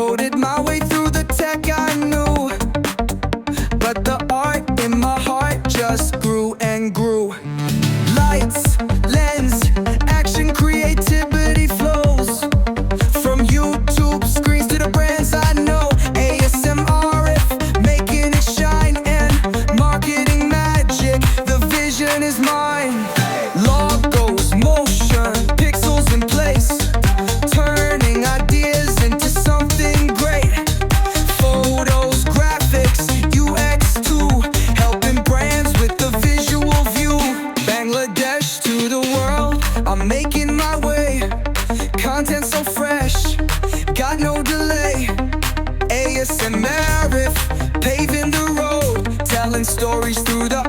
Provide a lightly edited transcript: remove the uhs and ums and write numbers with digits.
Coded my way through the tech I knew, but the art in my heart just grew and grew. Lights, lens, action, creativity flows from YouTube screens to the brands I know. ASM Arif, making it shine, and marketing magic, the vision is mine. Logos, motion, pixels in place, turning ideas into something great. Photos, graphics, UX too, helping brands with the visual view. Bangladesh to the world, I'm making my way. Content so fresh, got no delay. ASM Arif, paving the road, telling stories through the